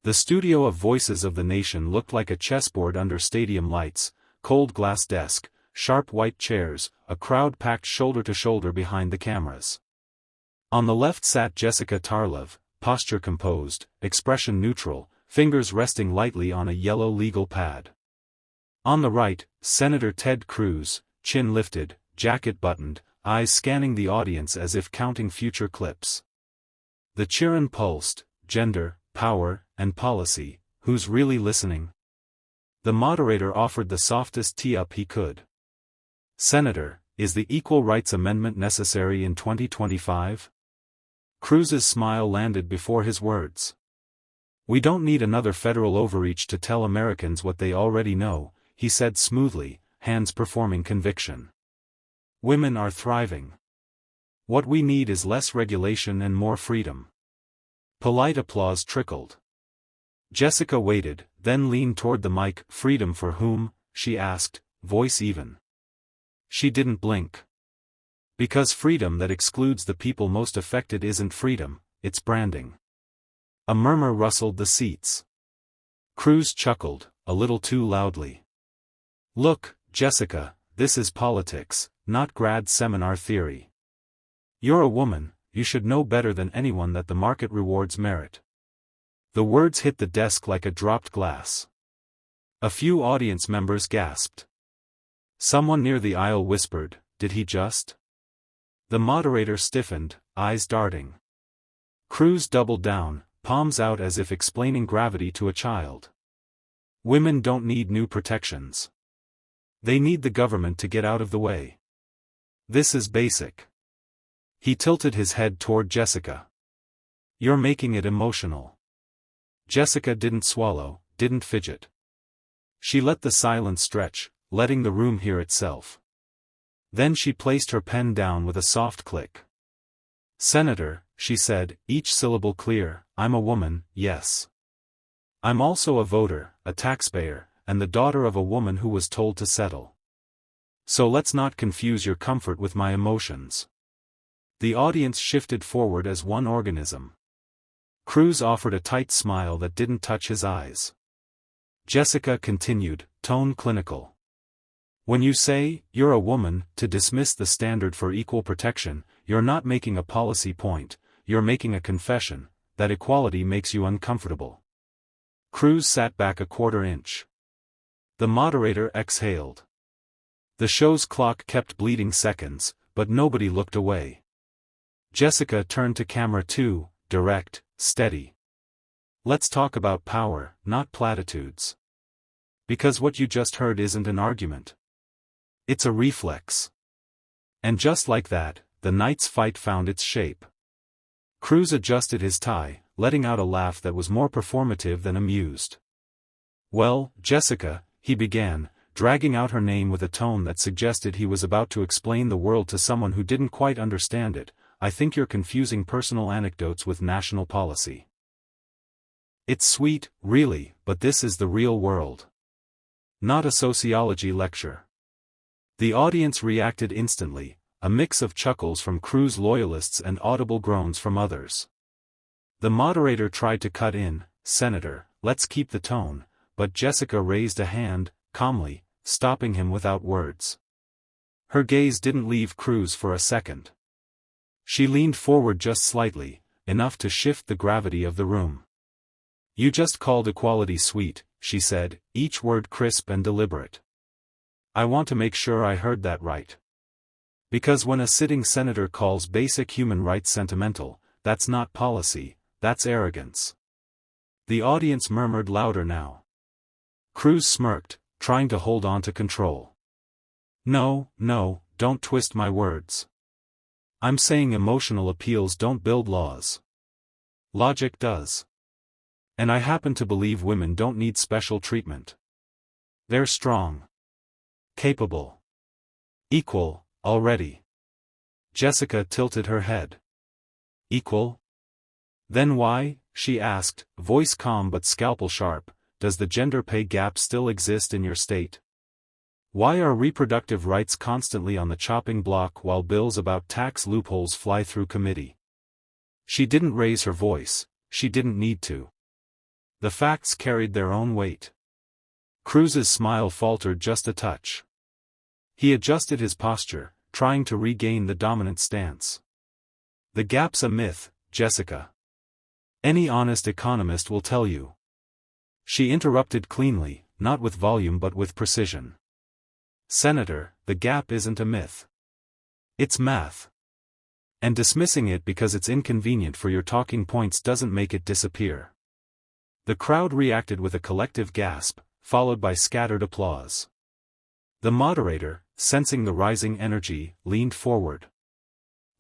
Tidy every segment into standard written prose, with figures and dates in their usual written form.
The studio of Voices of the Nation looked like a chessboard under stadium lights, cold glass desk, sharp white chairs, a crowd packed shoulder to shoulder behind the cameras. On the left sat Jessica Tarlov, posture composed, expression neutral, fingers resting lightly on a yellow legal pad. On the right, Senator Ted Cruz, chin lifted, jacket buttoned, eyes scanning the audience as if counting future clips. The cheerin' pulsed, gender, power, and policy, who's really listening? The moderator offered the softest tee-up he could. Senator, is the Equal Rights Amendment necessary in 2025? Cruz's smile landed before his words. We don't need another federal overreach to tell Americans what they already know, he said smoothly, hands performing conviction. Women are thriving. What we need is less regulation and more freedom. Polite applause trickled. Jessica waited, then leaned toward the mic. Freedom for whom? She asked, voice even. She didn't blink. Because freedom that excludes the people most affected isn't freedom, it's branding. A murmur rustled the seats. Cruz chuckled, a little too loudly. Look, Jessica, this is politics, not grad seminar theory. You're a woman, you should know better than anyone that the market rewards merit. The words hit the desk like a dropped glass. A few audience members gasped. Someone near the aisle whispered, did he just? The moderator stiffened, eyes darting. Cruz doubled down, palms out as if explaining gravity to a child. Women don't need new protections. They need the government to get out of the way. This is basic. He tilted his head toward Jessica. You're making it emotional. Jessica didn't swallow, didn't fidget. She let the silence stretch, letting the room hear itself. Then she placed her pen down with a soft click. Senator, she said, each syllable clear, I'm a woman, yes. I'm also a voter, a taxpayer, and the daughter of a woman who was told to settle. So let's not confuse your comfort with my emotions. The audience shifted forward as one organism. Cruz offered a tight smile that didn't touch his eyes. Jessica continued, tone clinical. When you say, you're a woman, to dismiss the standard for equal protection, you're not making a policy point, you're making a confession, that equality makes you uncomfortable. Cruz sat back a quarter inch. The moderator exhaled. The show's clock kept bleeding seconds, but nobody looked away. Jessica turned to camera 2, direct, steady. Let's talk about power, not platitudes. Because what you just heard isn't an argument. It's a reflex. And just like that, the night's fight found its shape. Cruz adjusted his tie, letting out a laugh that was more performative than amused. Well, Jessica, he began, dragging out her name with a tone that suggested he was about to explain the world to someone who didn't quite understand it, I think you're confusing personal anecdotes with national policy. It's sweet, really, but this is the real world. Not a sociology lecture. The audience reacted instantly, a mix of chuckles from Cruz loyalists and audible groans from others. The moderator tried to cut in, Senator, let's keep the tone, but Jessica raised a hand, calmly, stopping him without words. Her gaze didn't leave Cruz for a second. She leaned forward just slightly, enough to shift the gravity of the room. You just called equality sweet, she said, each word crisp and deliberate. I want to make sure I heard that right. Because when a sitting senator calls basic human rights sentimental, that's not policy, that's arrogance. The audience murmured louder now. Cruz smirked, trying to hold on to control. No, don't twist my words. I'm saying emotional appeals don't build laws. Logic does. And I happen to believe women don't need special treatment. They're strong. Capable. Equal, already. Jessica tilted her head. Equal? Then why, she asked, voice calm but scalpel sharp, does the gender pay gap still exist in your state? Why are reproductive rights constantly on the chopping block while bills about tax loopholes fly through committee? She didn't raise her voice, she didn't need to. The facts carried their own weight. Cruz's smile faltered just a touch. He adjusted his posture, trying to regain the dominant stance. The gap's a myth, Jessica. Any honest economist will tell you. She interrupted cleanly, not with volume but with precision. Senator, the gap isn't a myth. It's math. And dismissing it because it's inconvenient for your talking points doesn't make it disappear. The crowd reacted with a collective gasp, followed by scattered applause. The moderator, sensing the rising energy, leaned forward.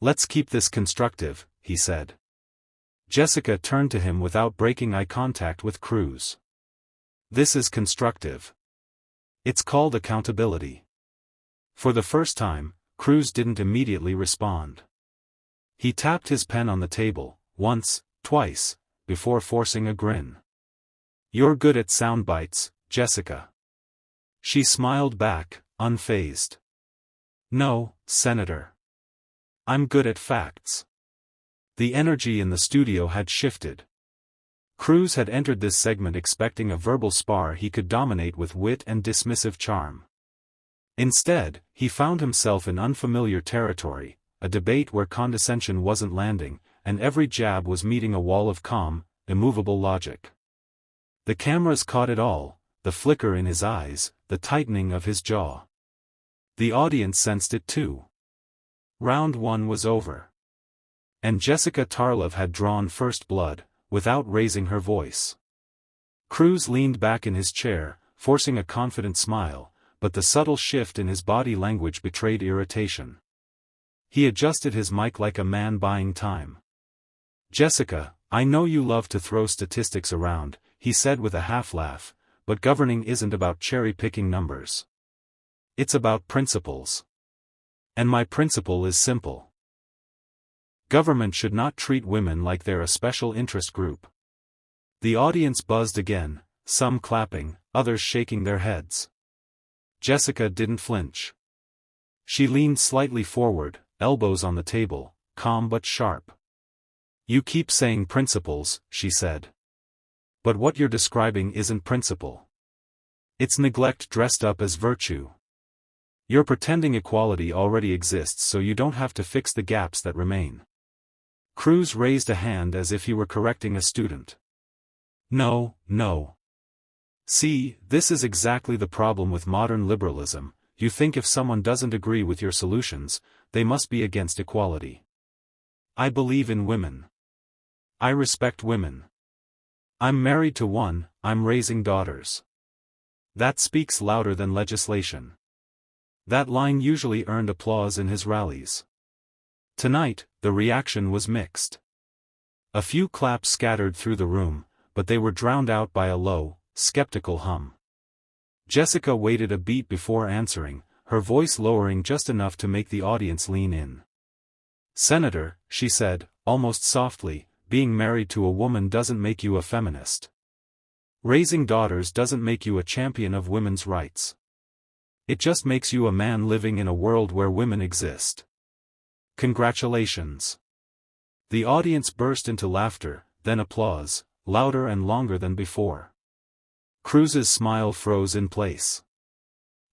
"Let's keep this constructive," he said. Jessica turned to him without breaking eye contact with Cruz. "This is constructive. It's called accountability." For the first time, Cruz didn't immediately respond. He tapped his pen on the table, once, twice, before forcing a grin. "You're good at sound bites, Jessica." She smiled back, unfazed. "No, Senator. I'm good at facts." The energy in the studio had shifted. Cruz had entered this segment expecting a verbal spar he could dominate with wit and dismissive charm. Instead, he found himself in unfamiliar territory, a debate where condescension wasn't landing, and every jab was meeting a wall of calm, immovable logic. The cameras caught it all, the flicker in his eyes, the tightening of his jaw. The audience sensed it too. Round 1 was over. And Jessica Tarlov had drawn first blood, without raising her voice. Cruz leaned back in his chair, forcing a confident smile, but the subtle shift in his body language betrayed irritation. He adjusted his mic like a man buying time. "Jessica, I know you love to throw statistics around," he said with a half-laugh, "but governing isn't about cherry-picking numbers. It's about principles. And my principle is simple. Government should not treat women like they're a special interest group." The audience buzzed again, some clapping, others shaking their heads. Jessica didn't flinch. She leaned slightly forward, elbows on the table, calm but sharp. "You keep saying principles," she said. "But what you're describing isn't principle. It's neglect dressed up as virtue. You're pretending equality already exists so you don't have to fix the gaps that remain." Cruz raised a hand as if he were correcting a student. "No, no. See, this is exactly the problem with modern liberalism. You think if someone doesn't agree with your solutions, they must be against equality. I believe in women. I respect women. I'm married to one, I'm raising daughters. That speaks louder than legislation." That line usually earned applause in his rallies. Tonight, the reaction was mixed. A few claps scattered through the room, but they were drowned out by a low, skeptical hum. Jessica waited a beat before answering, her voice lowering just enough to make the audience lean in. "Senator," she said, almost softly, "being married to a woman doesn't make you a feminist. Raising daughters doesn't make you a champion of women's rights. It just makes you a man living in a world where women exist. Congratulations." The audience burst into laughter, then applause, louder and longer than before. Cruz's smile froze in place.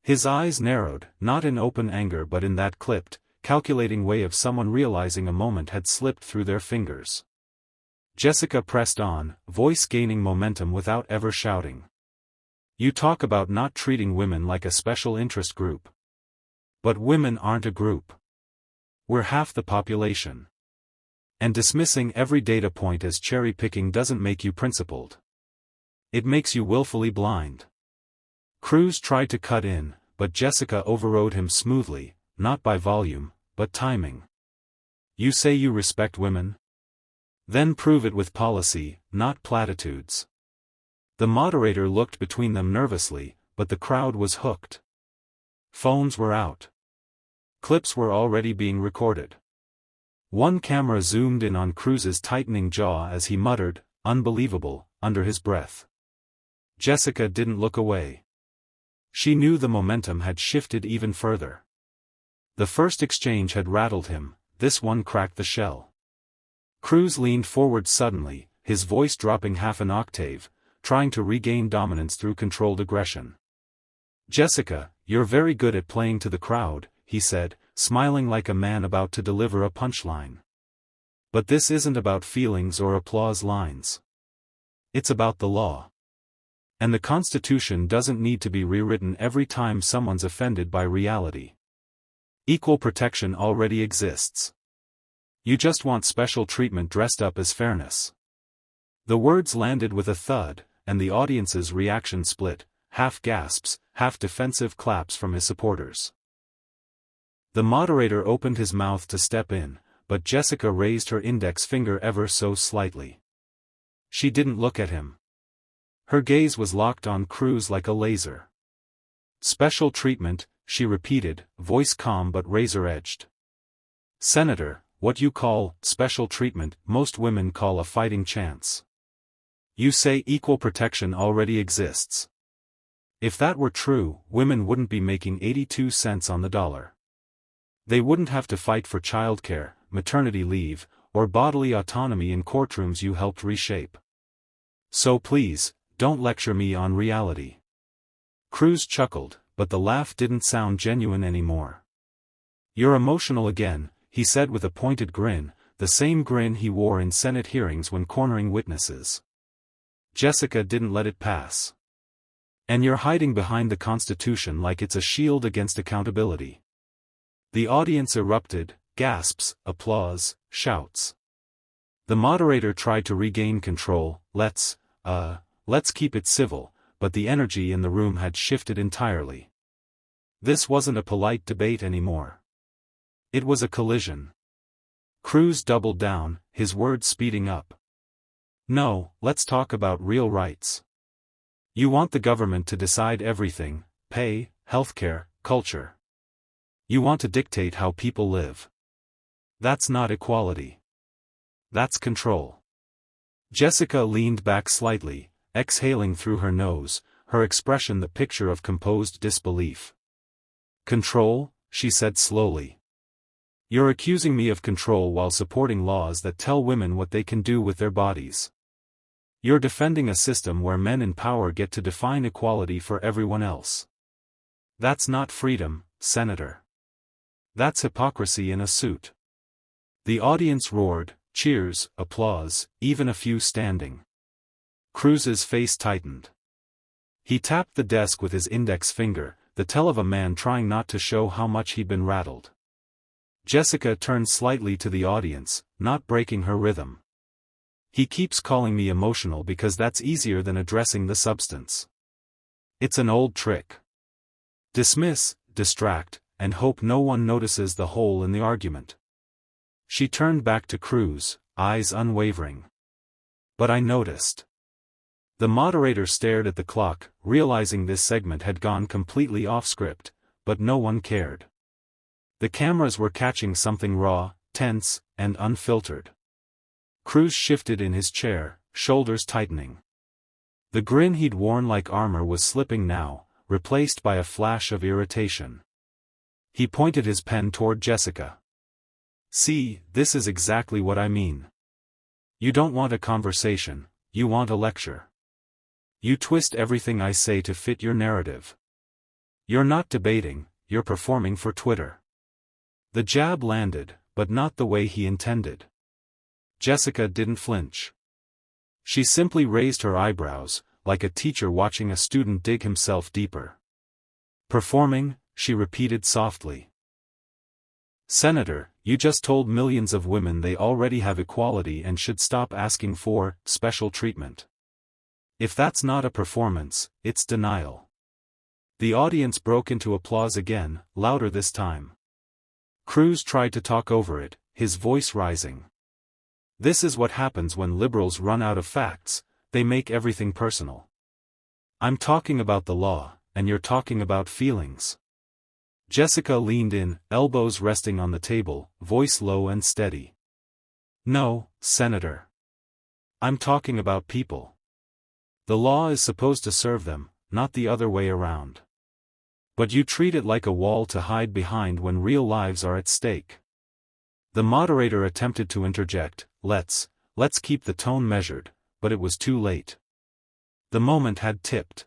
His eyes narrowed, not in open anger but in that clipped, calculating way of someone realizing a moment had slipped through their fingers. Jessica pressed on, voice gaining momentum without ever shouting. "You talk about not treating women like a special interest group. But women aren't a group. We're half the population. And dismissing every data point as cherry-picking doesn't make you principled. It makes you willfully blind." Cruz tried to cut in, but Jessica overrode him smoothly, not by volume, but timing. "You say you respect women? Then prove it with policy, not platitudes." The moderator looked between them nervously, but the crowd was hooked. Phones were out. Clips were already being recorded. One camera zoomed in on Cruz's tightening jaw as he muttered, "Unbelievable," under his breath. Jessica didn't look away. She knew the momentum had shifted even further. The first exchange had rattled him, this one cracked the shell. Cruz leaned forward suddenly, his voice dropping half an octave, trying to regain dominance through controlled aggression. "Jessica, you're very good at playing to the crowd," he said, smiling like a man about to deliver a punchline. "But this isn't about feelings or applause lines. It's about the law. And the Constitution doesn't need to be rewritten every time someone's offended by reality. Equal protection already exists. You just want special treatment dressed up as fairness." The words landed with a thud, and the audience's reaction split, half gasps, half defensive claps from his supporters. The moderator opened his mouth to step in, but Jessica raised her index finger ever so slightly. She didn't look at him. Her gaze was locked on Cruz like a laser. "Special treatment," she repeated, voice calm but razor-edged. "Senator, what you call special treatment, most women call a fighting chance. You say equal protection already exists. If that were true, women wouldn't be making 82 cents on the dollar. They wouldn't have to fight for childcare, maternity leave, or bodily autonomy in courtrooms you helped reshape. So please, don't lecture me on reality." Cruz chuckled, but the laugh didn't sound genuine anymore. "You're emotional again," he said with a pointed grin, the same grin he wore in Senate hearings when cornering witnesses. Jessica didn't let it pass. "And you're hiding behind the Constitution like it's a shield against accountability." The audience erupted, gasps, applause, shouts. The moderator tried to regain control. Let's keep it civil," but the energy in the room had shifted entirely. This wasn't a polite debate anymore. It was a collision. Cruz doubled down, his words speeding up. "No, let's talk about real rights. You want the government to decide everything: pay, healthcare, culture. You want to dictate how people live. That's not equality. That's control." Jessica leaned back slightly, exhaling through her nose, her expression the picture of composed disbelief. "Control?" she said slowly. "You're accusing me of control while supporting laws that tell women what they can do with their bodies. You're defending a system where men in power get to define equality for everyone else. That's not freedom, Senator. That's hypocrisy in a suit." The audience roared, cheers, applause, even a few standing. Cruz's face tightened. He tapped the desk with his index finger, the tell of a man trying not to show how much he'd been rattled. Jessica turned slightly to the audience, not breaking her rhythm. "He keeps calling me emotional because that's easier than addressing the substance. It's an old trick. Dismiss, distract, and hope no one notices the hole in the argument." She turned back to Cruz, eyes unwavering. "But I noticed." The moderator stared at the clock, realizing this segment had gone completely off script, but no one cared. The cameras were catching something raw, tense, and unfiltered. Cruz shifted in his chair, shoulders tightening. The grin he'd worn like armor was slipping now, replaced by a flash of irritation. He pointed his pen toward Jessica. "See, this is exactly what I mean. You don't want a conversation, you want a lecture. You twist everything I say to fit your narrative. You're not debating, you're performing for Twitter." The jab landed, but not the way he intended. Jessica didn't flinch. She simply raised her eyebrows, like a teacher watching a student dig himself deeper. "Performing?" she repeated softly. "Senator, you just told millions of women they already have equality and should stop asking for special treatment. If that's not a performance, it's denial." The audience broke into applause again, louder this time. Cruz tried to talk over it, his voice rising. "This is what happens when liberals run out of facts, they make everything personal. I'm talking about the law, and you're talking about feelings." Jessica leaned in, elbows resting on the table, voice low and steady. "No, Senator. I'm talking about people. The law is supposed to serve them, not the other way around. But you treat it like a wall to hide behind when real lives are at stake." The moderator attempted to interject, let's keep the tone measured, but it was too late. The moment had tipped.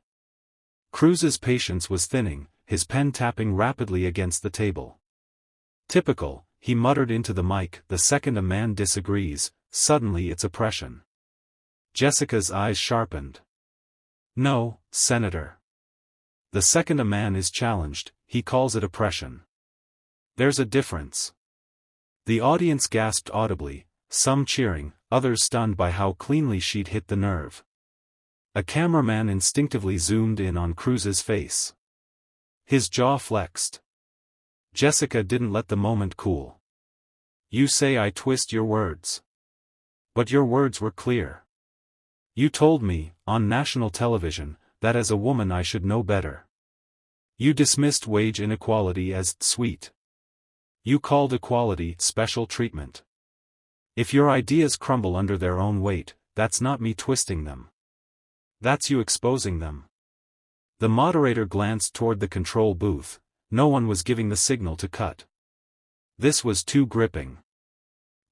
Cruz's patience was thinning, his pen tapping rapidly against the table. Typical, he muttered into the mic, the second a man disagrees, suddenly it's oppression. Jessica's eyes sharpened. No, Senator. The second a man is challenged, he calls it oppression. There's a difference. The audience gasped audibly, some cheering, others stunned by how cleanly she'd hit the nerve. A cameraman instinctively zoomed in on Cruz's face. His jaw flexed. Jessica didn't let the moment cool. You say I twist your words. But your words were clear. You told me, on national television, that as a woman I should know better. You dismissed wage inequality as sweet. You called equality special treatment. If your ideas crumble under their own weight, that's not me twisting them. That's you exposing them. The moderator glanced toward the control booth. No one was giving the signal to cut. This was too gripping.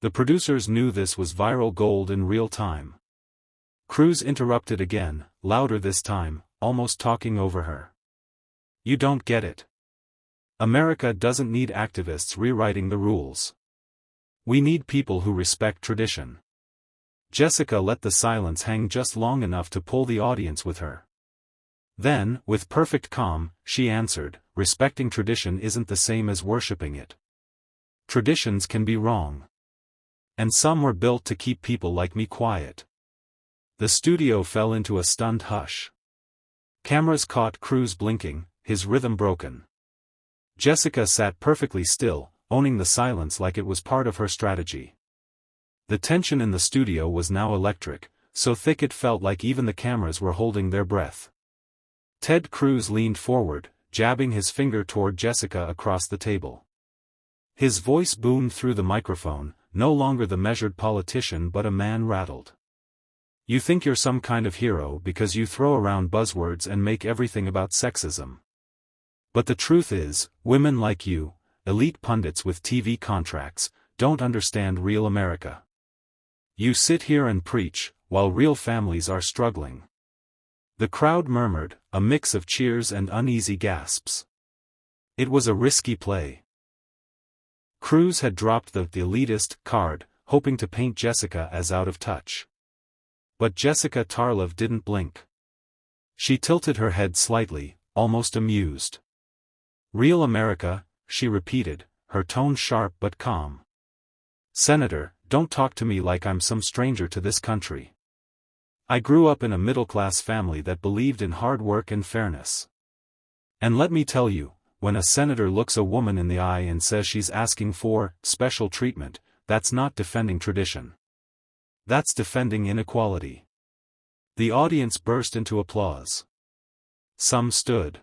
The producers knew this was viral gold in real time. Cruz interrupted again, louder this time, almost talking over her. You don't get it. America doesn't need activists rewriting the rules. We need people who respect tradition. Jessica let the silence hang just long enough to pull the audience with her. Then, with perfect calm, she answered, respecting tradition isn't the same as worshipping it. Traditions can be wrong. And some were built to keep people like me quiet. The studio fell into a stunned hush. Cameras caught Cruz blinking, his rhythm broken. Jessica sat perfectly still, owning the silence like it was part of her strategy. The tension in the studio was now electric, so thick it felt like even the cameras were holding their breath. Ted Cruz leaned forward, jabbing his finger toward Jessica across the table. His voice boomed through the microphone, no longer the measured politician but a man rattled. You think you're some kind of hero because you throw around buzzwords and make everything about sexism. But the truth is, women like you, elite pundits with TV contracts, don't understand real America. You sit here and preach, while real families are struggling. The crowd murmured, a mix of cheers and uneasy gasps. It was a risky play. Cruz had dropped the elitist card, hoping to paint Jessica as out of touch. But Jessica Tarlov didn't blink. She tilted her head slightly, almost amused. Real America, she repeated, her tone sharp but calm. Senator, don't talk to me like I'm some stranger to this country. I grew up in a middle-class family that believed in hard work and fairness. And let me tell you, when a senator looks a woman in the eye and says she's asking for special treatment, that's not defending tradition. That's defending inequality. The audience burst into applause. Some stood.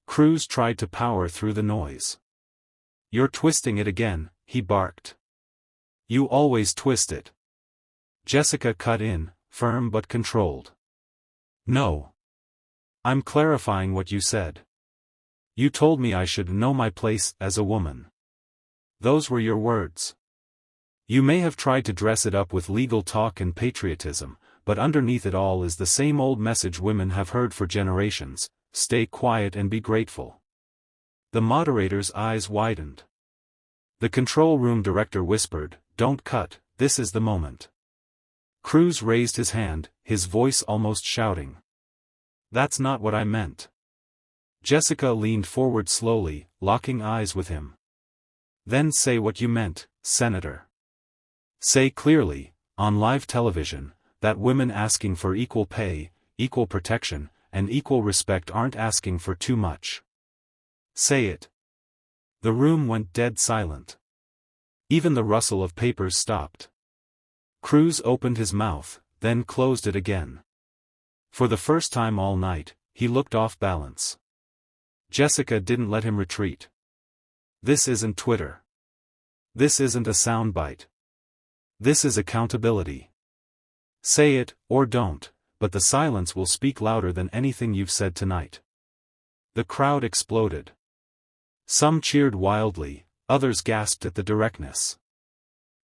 Cruz tried to power through the noise. You're twisting it again, he barked. You always twist it. Jessica cut in, firm but controlled. No. I'm clarifying what you said. You told me I should know my place as a woman. Those were your words. You may have tried to dress it up with legal talk and patriotism, but underneath it all is the same old message women have heard for generations: stay quiet and be grateful. The moderator's eyes widened. The control room director whispered, don't cut, this is the moment. Cruz raised his hand, his voice almost shouting. That's not what I meant. Jessica leaned forward slowly, locking eyes with him. Then say what you meant, Senator. Say clearly, on live television, that women asking for equal pay, equal protection, and equal respect aren't asking for too much. Say it. The room went dead silent. Even the rustle of papers stopped. Cruz opened his mouth, then closed it again. For the first time all night, he looked off balance. Jessica didn't let him retreat. This isn't Twitter. This isn't a soundbite. This is accountability. Say it, or don't, but the silence will speak louder than anything you've said tonight. The crowd exploded. Some cheered wildly, others gasped at the directness.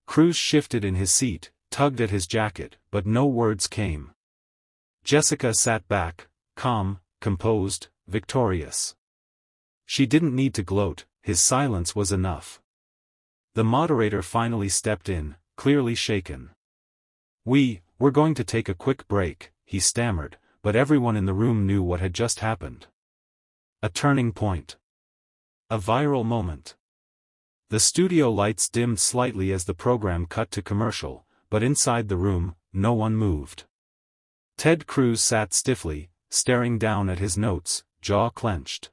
Cruz shifted in his seat, tugged at his jacket, but no words came. Jessica sat back, calm, composed, victorious. She didn't need to gloat, his silence was enough. The moderator finally stepped in, clearly shaken. We're going to take a quick break," he stammered, but everyone in the room knew what had just happened. A turning point. A viral moment. The studio lights dimmed slightly as the program cut to commercial, but inside the room, no one moved. Ted Cruz sat stiffly, staring down at his notes, jaw clenched.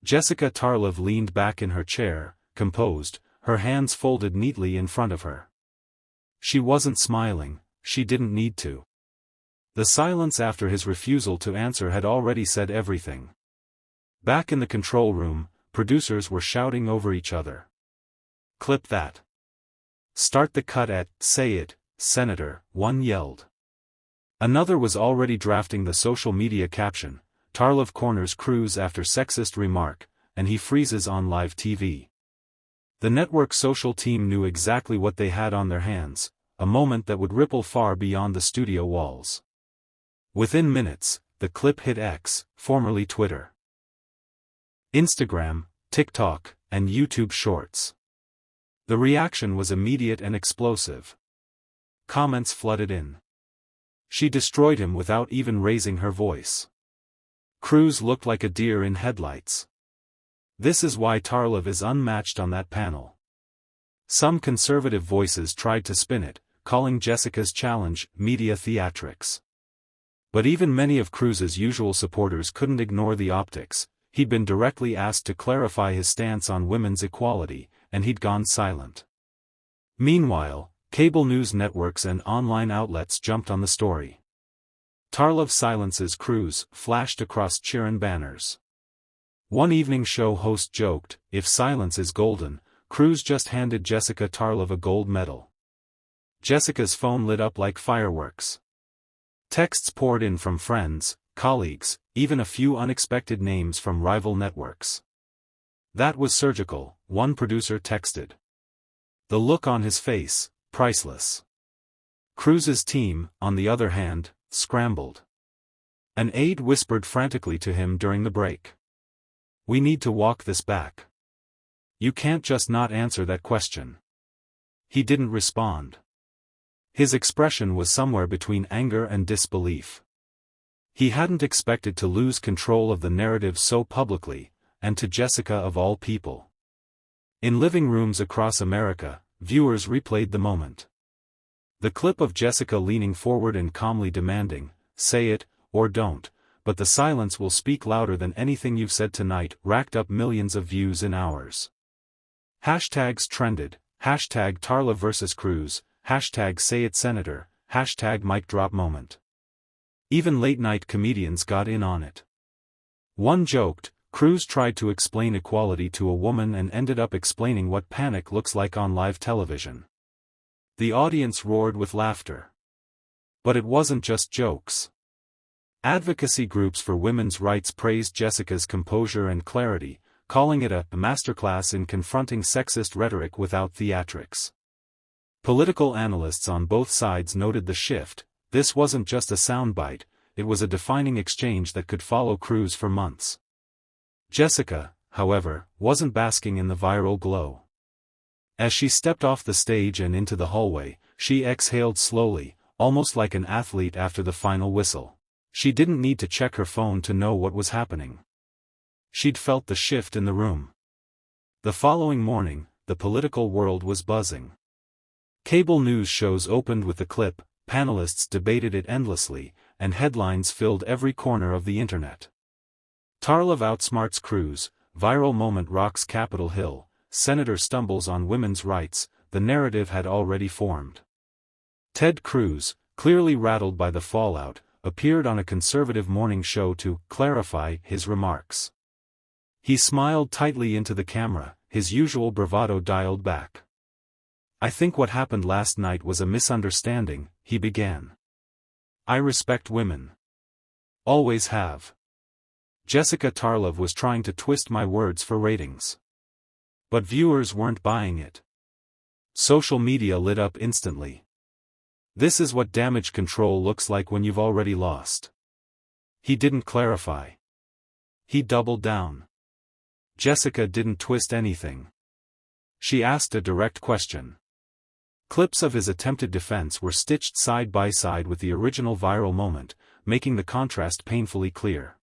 Jessica Tarlov leaned back in her chair, composed, her hands folded neatly in front of her. She wasn't smiling, she didn't need to. The silence after his refusal to answer had already said everything. Back in the control room, producers were shouting over each other. "Clip that. Start the cut at, say it, Senator," one yelled. Another was already drafting the social media caption, "Tarlov corners Cruz after sexist remark, and he freezes on live TV." The network's social team knew exactly what they had on their hands, a moment that would ripple far beyond the studio walls. Within minutes, the clip hit X, formerly Twitter, Instagram, TikTok, and YouTube Shorts. The reaction was immediate and explosive. Comments flooded in. "She destroyed him without even raising her voice. Cruz looked like a deer in headlights. This is why Tarlov is unmatched on that panel." Some conservative voices tried to spin it, calling Jessica's challenge media theatrics. But even many of Cruz's usual supporters couldn't ignore the optics. He'd been directly asked to clarify his stance on women's equality, and he'd gone silent. Meanwhile, cable news networks and online outlets jumped on the story. "Tarlov silences Cruz" flashed across Chiron banners. One evening show host joked, "If silence is golden, Cruz just handed Jessica Tarlov a gold medal." Jessica's phone lit up like fireworks. Texts poured in from friends, colleagues, even a few unexpected names from rival networks. "That was surgical," one producer texted. The look on his face, priceless. Cruz's team, on the other hand, scrambled. An aide whispered frantically to him during the break. "We need to walk this back. You can't just not answer that question." He didn't respond. His expression was somewhere between anger and disbelief. He hadn't expected to lose control of the narrative so publicly, and to Jessica of all people. In living rooms across America, viewers replayed the moment. The clip of Jessica leaning forward and calmly demanding, "Say it, or don't, but the silence will speak louder than anything you've said tonight," racked up millions of views in hours. Hashtags trended, hashtag Tarlov vs. Cruz, hashtag Say It Senator, hashtag Mic Drop Moment. Even late-night comedians got in on it. One joked, "Cruz tried to explain equality to a woman and ended up explaining what panic looks like on live television." The audience roared with laughter. But it wasn't just jokes. Advocacy groups for women's rights praised Jessica's composure and clarity, calling it a masterclass in confronting sexist rhetoric without theatrics. Political analysts on both sides noted the shift. This wasn't just a soundbite, it was a defining exchange that could follow Cruz for months. Jessica, however, wasn't basking in the viral glow. As she stepped off the stage and into the hallway, she exhaled slowly, almost like an athlete after the final whistle. She didn't need to check her phone to know what was happening. She'd felt the shift in the room. The following morning, the political world was buzzing. Cable news shows opened with the clip, panelists debated it endlessly, and headlines filled every corner of the internet. Tarlov outsmarts Cruz, viral moment rocks Capitol Hill, Senator stumbles on women's rights, the narrative had already formed. Ted Cruz, clearly rattled by the fallout, appeared on a conservative morning show to clarify his remarks. He smiled tightly into the camera, his usual bravado dialed back. "I think what happened last night was a misunderstanding," he began. "I respect women. Always have. Jessica Tarlov was trying to twist my words for ratings. But viewers weren't buying it." Social media lit up instantly. This is what damage control looks like when you've already lost. He didn't clarify. He doubled down. Jessica didn't twist anything. She asked a direct question. Clips of his attempted defense were stitched side by side with the original viral moment, making the contrast painfully clear.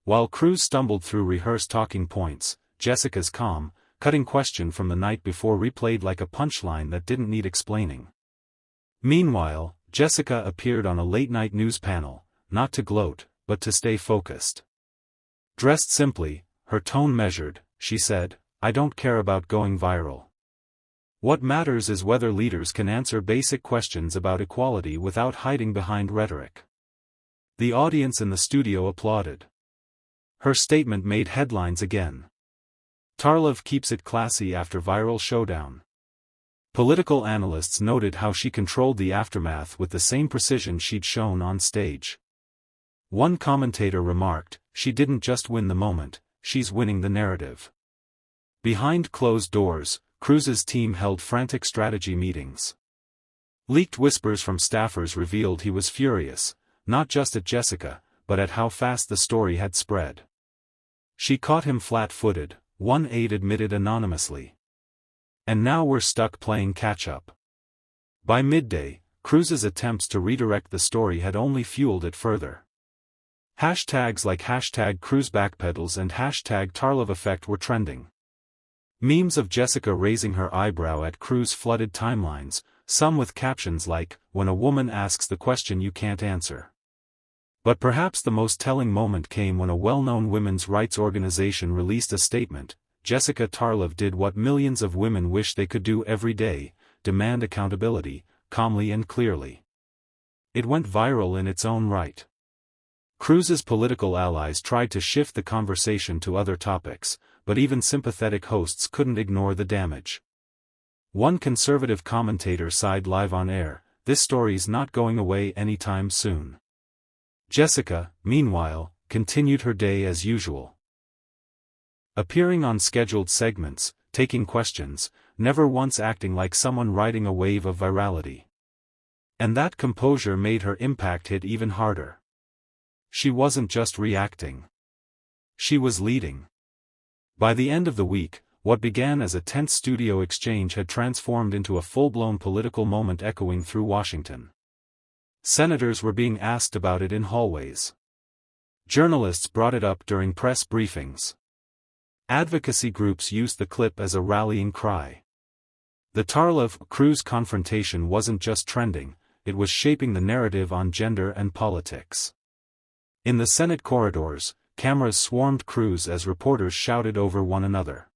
While Cruz stumbled through rehearsed talking points, Jessica's calm, cutting question from the night before replayed like a punchline that didn't need explaining. Meanwhile, Jessica appeared on a late-night news panel, not to gloat, but to stay focused. Dressed simply, her tone measured, she said, "I don't care about going viral. What matters is whether leaders can answer basic questions about equality without hiding behind rhetoric." The audience in the studio applauded. Her statement made headlines again. Tarlov keeps it classy after viral showdown. Political analysts noted how she controlled the aftermath with the same precision she'd shown on stage. One commentator remarked, "She didn't just win the moment, she's winning the narrative." Behind closed doors, Cruz's team held frantic strategy meetings. Leaked whispers from staffers revealed he was furious, not just at Jessica, but at how fast the story had spread. "She caught him flat-footed," one aide admitted anonymously. "And now we're stuck playing catch-up." By midday, Cruz's attempts to redirect the story had only fueled it further. Hashtags like #CruzBackpedals and #TarlovEffect were trending. Memes of Jessica raising her eyebrow at Cruz flooded timelines, some with captions like, "When a woman asks the question you can't answer." But perhaps the most telling moment came when a well-known women's rights organization released a statement. Jessica Tarlov did what millions of women wish they could do every day: demand accountability, calmly and clearly. It went viral in its own right. Cruz's political allies tried to shift the conversation to other topics, but even sympathetic hosts couldn't ignore the damage. One conservative commentator sighed live on air, "This story's not going away anytime soon." Jessica, meanwhile, continued her day as usual. Appearing on scheduled segments, taking questions, never once acting like someone riding a wave of virality. And that composure made her impact hit even harder. She wasn't just reacting. She was leading. By the end of the week, what began as a tense studio exchange had transformed into a full-blown political moment echoing through Washington. Senators were being asked about it in hallways. Journalists brought it up during press briefings. Advocacy groups used the clip as a rallying cry. The Tarlov-Cruz confrontation wasn't just trending, it was shaping the narrative on gender and politics. In the Senate corridors, cameras swarmed Cruz as reporters shouted over one another.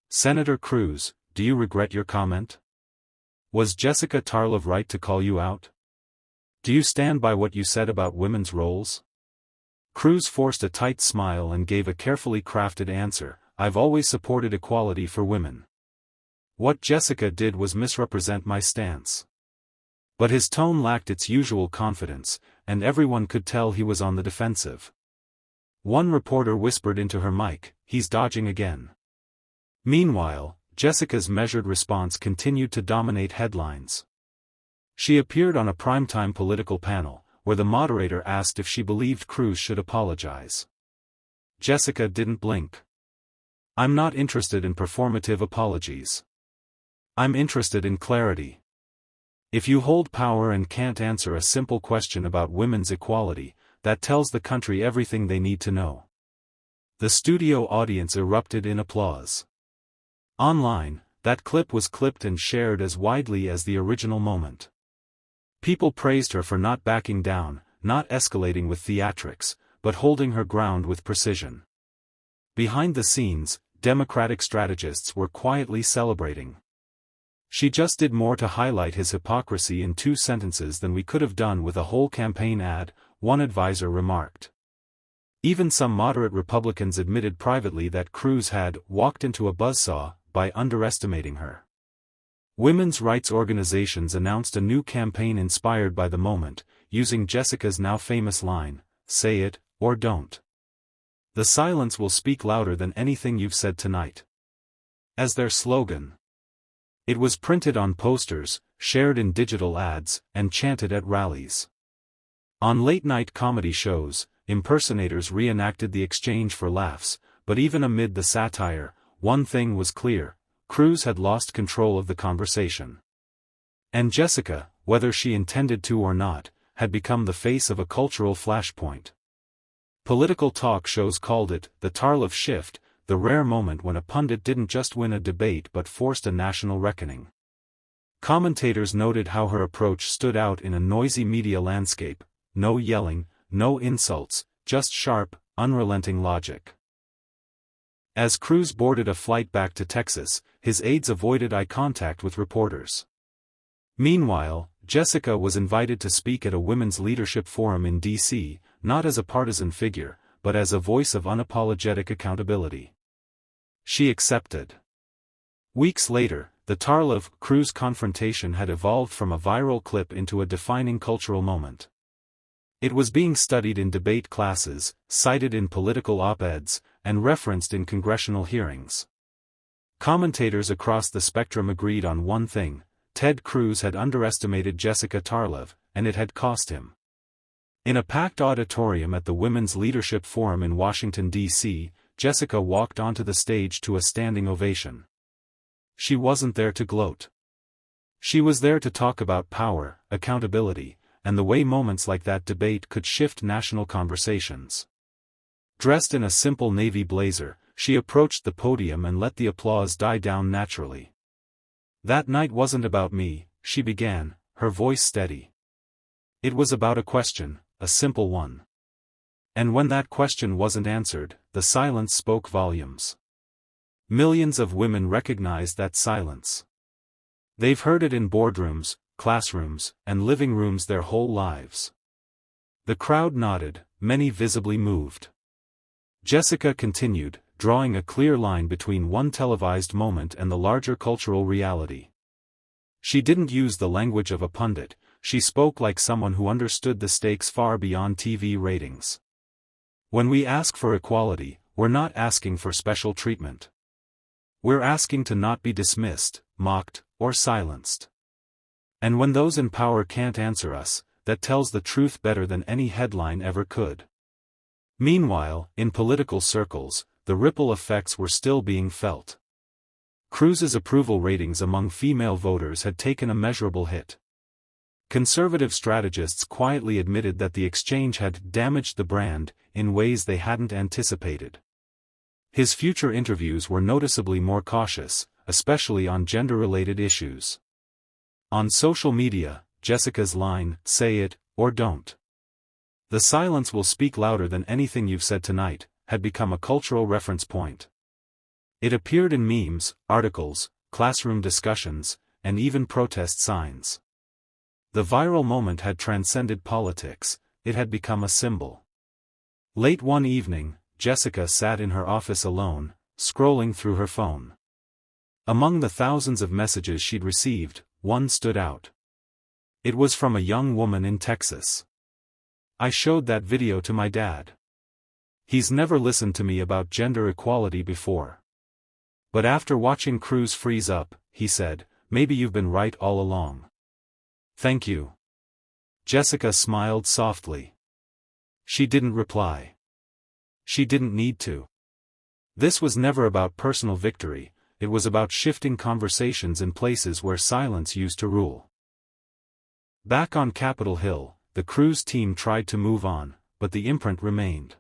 "Senator Cruz, do you regret your comment? Was Jessica Tarlov right to call you out? Do you stand by what you said about women's roles?" Cruz forced a tight smile and gave a carefully crafted answer, "I've always supported equality for women. What Jessica did was misrepresent my stance." But his tone lacked its usual confidence, and everyone could tell he was on the defensive. One reporter whispered into her mic, "He's dodging again." Meanwhile, Jessica's measured response continued to dominate headlines. She appeared on a primetime political panel, where the moderator asked if she believed Cruz should apologize. Jessica didn't blink. "I'm not interested in performative apologies. I'm interested in clarity. If you hold power and can't answer a simple question about women's equality, that tells the country everything they need to know." The studio audience erupted in applause. Online, that clip was clipped and shared as widely as the original moment. People praised her for not backing down, not escalating with theatrics, but holding her ground with precision. Behind the scenes, Democratic strategists were quietly celebrating. "She just did more to highlight his hypocrisy in 2 sentences than we could have done with a whole campaign ad," one advisor remarked. Even some moderate Republicans admitted privately that Cruz had walked into a buzzsaw by underestimating her. Women's rights organizations announced a new campaign inspired by the moment, using Jessica's now famous line, "Say it, or don't. The silence will speak louder than anything you've said tonight," as their slogan. It was printed on posters, shared in digital ads, and chanted at rallies. On late-night comedy shows, impersonators reenacted the exchange for laughs, but even amid the satire, one thing was clear: Cruz had lost control of the conversation. And Jessica, whether she intended to or not, had become the face of a cultural flashpoint. Political talk shows called it the Tarlov shift, the rare moment when a pundit didn't just win a debate but forced a national reckoning. Commentators noted how her approach stood out in a noisy media landscape: no yelling, no insults, just sharp, unrelenting logic. As Cruz boarded a flight back to Texas, his aides avoided eye contact with reporters. Meanwhile, Jessica was invited to speak at a women's leadership forum in D.C., not as a partisan figure, but as a voice of unapologetic accountability. She accepted. Weeks later, the Tarlov-Cruz confrontation had evolved from a viral clip into a defining cultural moment. It was being studied in debate classes, cited in political op-eds, and referenced in congressional hearings. Commentators across the spectrum agreed on one thing: Ted Cruz had underestimated Jessica Tarlov, and it had cost him. In a packed auditorium at the Women's Leadership Forum in Washington, D.C., Jessica walked onto the stage to a standing ovation. She wasn't there to gloat. She was there to talk about power, accountability, and the way moments like that debate could shift national conversations. Dressed in a simple navy blazer, she approached the podium and let the applause die down naturally. "That night wasn't about me," she began, her voice steady. "It was about a question, a simple one. And when that question wasn't answered, the silence spoke volumes. Millions of women recognized that silence. They've heard it in boardrooms, classrooms, and living rooms their whole lives." The crowd nodded, many visibly moved. Jessica continued, drawing a clear line between one televised moment and the larger cultural reality. She didn't use the language of a pundit, she spoke like someone who understood the stakes far beyond TV ratings. When we ask for equality, we're not asking for special treatment. We're asking to not be dismissed, mocked, or silenced. And when those in power can't answer us, that tells the truth better than any headline ever could. Meanwhile, in political circles, the ripple effects were still being felt. Cruz's approval ratings among female voters had taken a measurable hit. Conservative strategists quietly admitted that the exchange had damaged the brand in ways they hadn't anticipated. His future interviews were noticeably more cautious, especially on gender-related issues. On social media, Jessica's line, "Say it, or don't. The silence will speak louder than anything you've said tonight," had become a cultural reference point. It appeared in memes, articles, classroom discussions, and even protest signs. The viral moment had transcended politics, it had become a symbol. Late one evening, Jessica sat in her office alone, scrolling through her phone. Among the thousands of messages she'd received, one stood out. It was from a young woman in Texas. "I showed that video to my dad. He's never listened to me about gender equality before. But after watching Cruz freeze up, he said, 'Maybe you've been right all along.' Thank you." Jessica smiled softly. She didn't reply. She didn't need to. This was never about personal victory, it was about shifting conversations in places where silence used to rule. Back on Capitol Hill, the Cruz team tried to move on, but the imprint remained.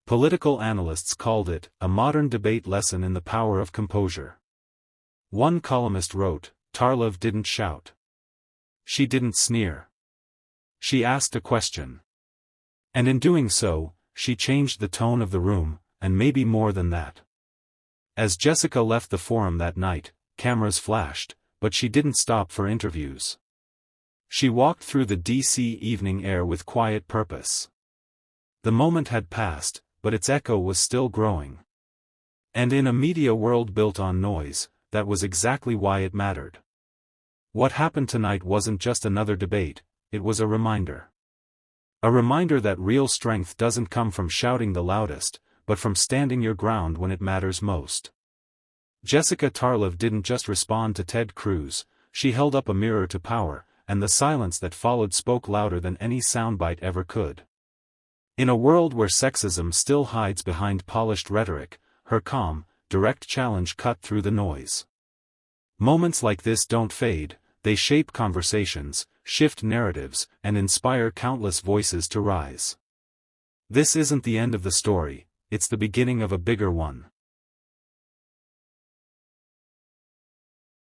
Political analysts called it a modern debate lesson in the power of composure. One columnist wrote, "Tarlov didn't shout. She didn't sneer. She asked a question. And in doing so, she changed the tone of the room, and maybe more than that." As Jessica left the forum that night, cameras flashed, but she didn't stop for interviews. She walked through the D.C. evening air with quiet purpose. The moment had passed, but its echo was still growing. And in a media world built on noise, that was exactly why it mattered. What happened tonight wasn't just another debate, it was a reminder. A reminder that real strength doesn't come from shouting the loudest, but from standing your ground when it matters most. Jessica Tarlov didn't just respond to Ted Cruz, she held up a mirror to power, and the silence that followed spoke louder than any soundbite ever could. In a world where sexism still hides behind polished rhetoric, her calm, direct challenge cut through the noise. Moments like this don't fade, they shape conversations, shift narratives, and inspire countless voices to rise. This isn't the end of the story, it's the beginning of a bigger one.